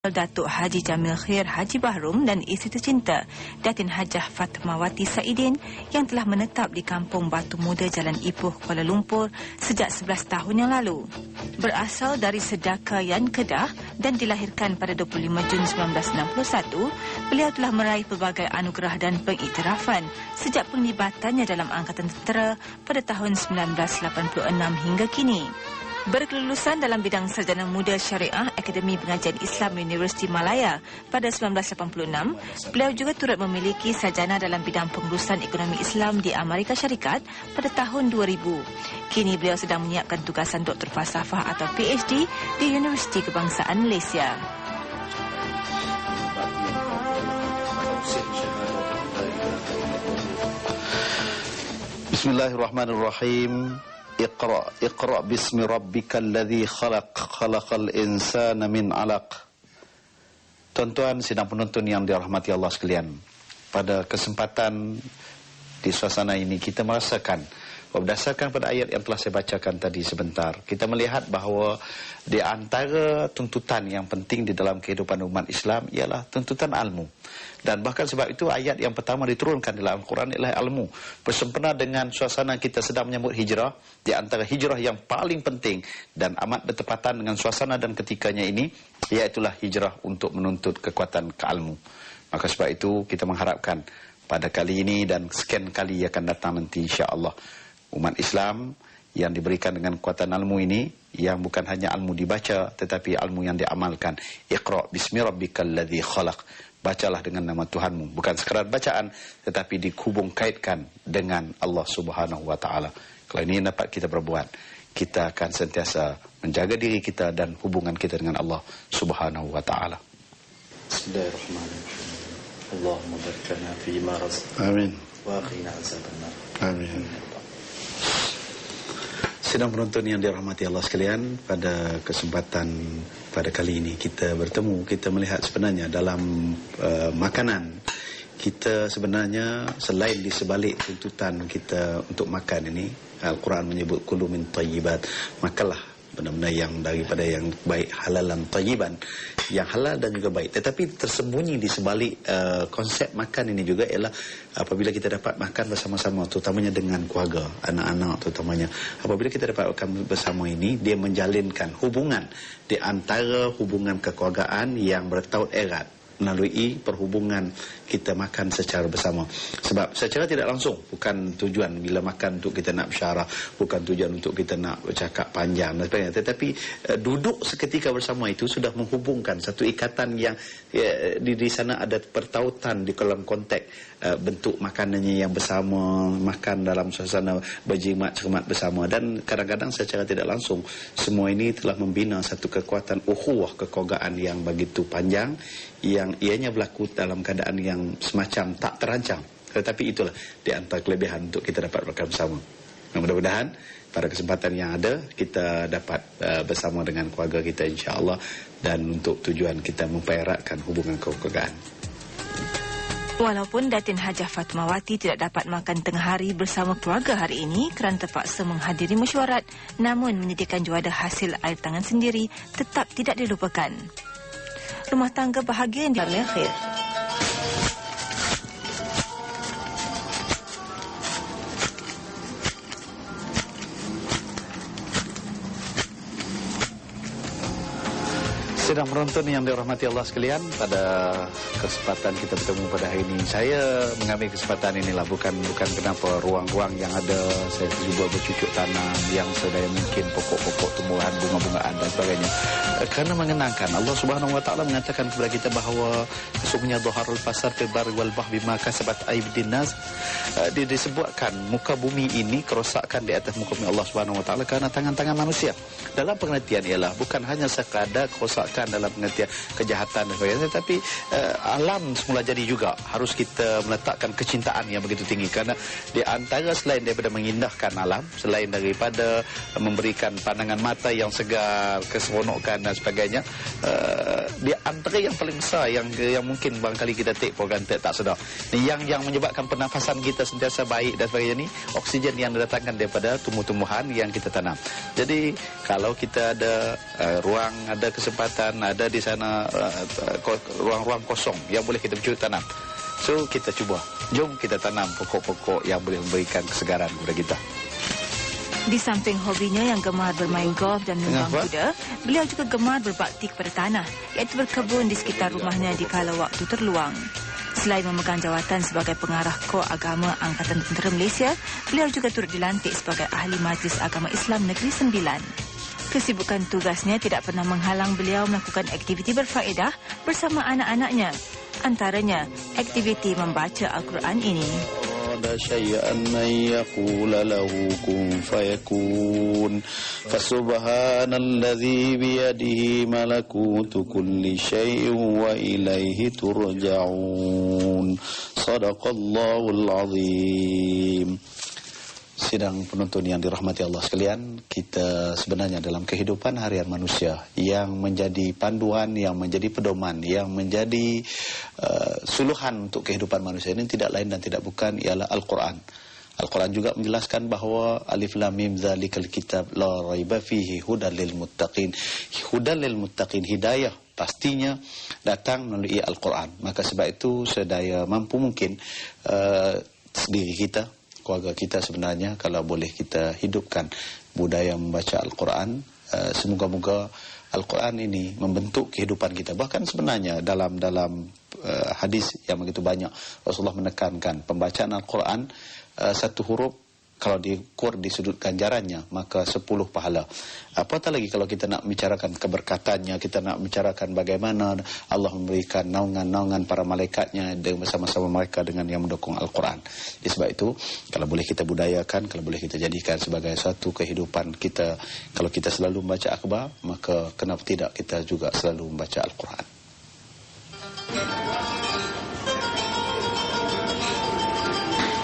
Datuk Haji Jamil Khair Haji Bahrum dan isteri tercinta Datin Hajah Fatmawati Saidin yang telah menetap di Kampung Batu Muda Jalan Ipoh, Kuala Lumpur sejak 11 tahun yang lalu. Berasal dari Sedakayan Kedah dan dilahirkan pada 25 Jun 1961, beliau telah meraih pelbagai anugerah dan pengiktirafan sejak penglibatannya dalam Angkatan Tentera pada tahun 1986 hingga kini. Berkelulusan dalam bidang sarjana muda syariah Akademi Pengajian Islam Universiti Malaya pada 1986, beliau juga turut memiliki sarjana dalam bidang pengurusan ekonomi Islam di Amerika Syarikat pada tahun 2000. Kini beliau sedang menyiapkan tugasan Doktor Falsafah atau PhD di Universiti Kebangsaan Malaysia. Bismillahirrahmanirrahim. Iqra bismi rabbikal ladzi khalaqal insana min 'alaq. Tuan-tuan sidang penonton yang dirahmati Allah sekalian, pada kesempatan di suasana ini kita merasakan berdasarkan pada ayat yang telah saya bacakan tadi sebentar, kita melihat bahawa di antara tuntutan yang penting di dalam kehidupan umat Islam ialah tuntutan ilmu. Dan bahkan sebab itu ayat yang pertama diturunkan dalam Al-Quran ialah ilmu. Bersempena dengan suasana kita sedang menyambut hijrah, di antara hijrah yang paling penting dan amat bertepatan dengan suasana dan ketikanya ini, iaitulah hijrah untuk menuntut kekuatan keilmu. Maka sebab itu kita mengharapkan pada kali ini dan sekian kali akan datang nanti insya-Allah, umat Islam yang diberikan dengan kekuatan ilmu ini, yang bukan hanya ilmu dibaca tetapi ilmu yang diamalkan. Iqra bismi rabbikal ladzi khalaq. Bacalah dengan nama Tuhanmu, bukan sekadar bacaan tetapi dihubung kaitkan dengan Allah Subhanahu wa taala. Kalau ini dapat kita perbuat, kita akan sentiasa menjaga diri kita dan hubungan kita dengan Allah Subhanahu wa taala. Bismillahirrahmanirrahim. Allahumma barik lana fi ma razaqtana. Amin. Wa qina azabannar. Amin. Sidang penonton yang dirahmati Allah sekalian, pada kesempatan pada kali ini kita bertemu, kita melihat sebenarnya dalam makanan kita sebenarnya selain di sebalik tuntutan kita untuk makan ini, Al-Quran menyebut kulu min thayyibat, makanlah benda-benda yang daripada yang baik, halalan thayyiban, yang halal dan juga baik. Tetapi tersembunyi di sebalik konsep makan ini juga ialah apabila kita dapat makan bersama-sama, terutamanya dengan keluarga, anak-anak terutamanya, apabila kita dapat makan bersama ini, dia menjalinkan hubungan di antara hubungan kekeluargaan yang bertaut erat melalui perhubungan kita makan secara bersama. Sebab secara tidak langsung, bukan tujuan bila makan untuk kita nak bersyarah, bukan tujuan untuk kita nak bercakap panjang dan sebagainya, tetapi duduk seketika bersama itu sudah menghubungkan satu ikatan yang di sana ada pertautan di dalam konteks bentuk makanannya yang bersama, makan dalam suasana berjimat cermat bersama, dan kadang-kadang secara tidak langsung semua ini telah membina satu kekuatan ukhuwah kekeluargaan yang begitu panjang, yang ianya berlaku dalam keadaan yang semacam tak terancang. Tetapi itulah di antara kelebihan untuk kita dapat makan bersama. Mudah-mudahan pada kesempatan yang ada kita dapat bersama dengan keluarga kita insya-Allah, dan untuk tujuan kita mempereratkan hubungan kekeluargaan. Walaupun Datin Hajah Fatmawati tidak dapat makan tengah hari bersama keluarga hari ini kerana terpaksa menghadiri mesyuarat, namun menyediakan juadah hasil air tangan sendiri tetap tidak dilupakan. Rumah tangga bahagia yang Jamil Khair. Sedang menonton yang dirahmati Allah sekalian, pada kesempatan kita bertemu pada hari ini, saya mengambil kesempatan inilah bukan kenapa ruang-ruang yang ada saya cuba bercucuk tanam yang sedaya mungkin pokok-pokok tumbuhan, bunga-bungaan dan sebagainya, kerana mengenangkan Allah Subhanahu wa taala mengatakan kepada kita bahawa sesungguhnya dhaharul fasad fil barri wal bahri bima kasabat aydin nas. Disebutkan muka bumi ini, kerosakan di atas muka bumi Allah Subhanahu wa taala kerana tangan-tangan manusia. Dalam pengertian ialah bukan hanya sekadar kerosakan dalam pengertian kejahatan dan sebagainya, tetapi alam semula jadi juga harus kita meletakkan kecintaan yang begitu tinggi, kerana di antara selain daripada mengindahkan alam, selain daripada memberikan pandangan mata yang segar, keseronokan dan sebagainya, di antara yang paling besar yang mungkin barangkali kita take for granted tak sedar, yang menyebabkan pernafasan kita sentiasa baik dan sebagainya, ni oksigen yang didatangkan daripada tumbuh-tumbuhan yang kita tanam. Jadi kalau kita ada ruang, ada kesempatan hutan, ada di sana ruang-ruang kosong yang boleh kita bercocok tanam. So kita cuba, jom kita tanam pokok-pokok yang boleh memberikan kesegaran kepada kita. Di samping hobinya yang gemar bermain golf dan menumbang kuda, beliau juga gemar berbakti kepada tanah, iaitu berkebun di sekitar rumahnya di kala waktu terluang. Selain memegang jawatan sebagai pengarah Kor Agama Angkatan Tentera Malaysia, beliau juga turut dilantik sebagai Ahli Majlis Agama Islam Negeri Sembilan. Kesibukan tugasnya tidak pernah menghalang beliau melakukan aktiviti berfaedah bersama anak-anaknya. Antaranya, aktiviti membaca Al-Quran ini. شيئا أن يقول له كن فيكون فسبحان الذي بيده ملكوت كل شيء وإليه ترجعون صدق الله العظيم. Sidang penonton yang dirahmati Allah sekalian, kita sebenarnya dalam kehidupan harian manusia yang menjadi panduan, yang menjadi pedoman, yang menjadi suluhan untuk kehidupan manusia ini tidak lain dan tidak bukan ialah Al-Quran. Al-Quran juga menjelaskan bahawa Alif Lam Mim Zalikal Kitab La Raiba Fihi Hudan Lil Muttaqin. Hudan Lil Muttaqin, hidayah pastinya datang melalui Al-Quran. Maka sebab itu sedaya mampu mungkin diri kita, keluarga kita sebenarnya, kalau boleh kita hidupkan budaya membaca Al-Quran. Semoga-moga Al-Quran ini membentuk kehidupan kita. Bahkan sebenarnya dalam hadis yang begitu banyak, Rasulullah menekankan pembacaan Al-Quran, satu huruf kalau diukur di sudut ganjarannya, maka 10 pahala. Apatah lagi kalau kita nak bicarakan keberkatannya, kita nak bicarakan bagaimana Allah memberikan naungan-naungan para malaikatnya bersama-sama mereka dengan yang mendukung Al-Quran. Jadi sebab itu, kalau boleh kita budayakan, kalau boleh kita jadikan sebagai satu kehidupan kita. Kalau kita selalu membaca akhbar, maka kenapa tidak kita juga selalu membaca Al-Quran.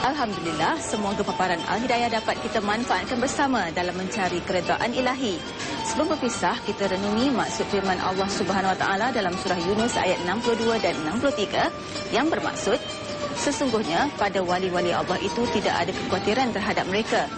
Alhamdulillah, semoga paparan Al-Hidayah dapat kita manfaatkan bersama dalam mencari keredaan ilahi. Sebelum berpisah, kita renungi maksud firman Allah Subhanahu Wa Taala dalam surah Yunus ayat 62 dan 63 yang bermaksud, sesungguhnya pada wali-wali Allah itu tidak ada kekhawatiran terhadap mereka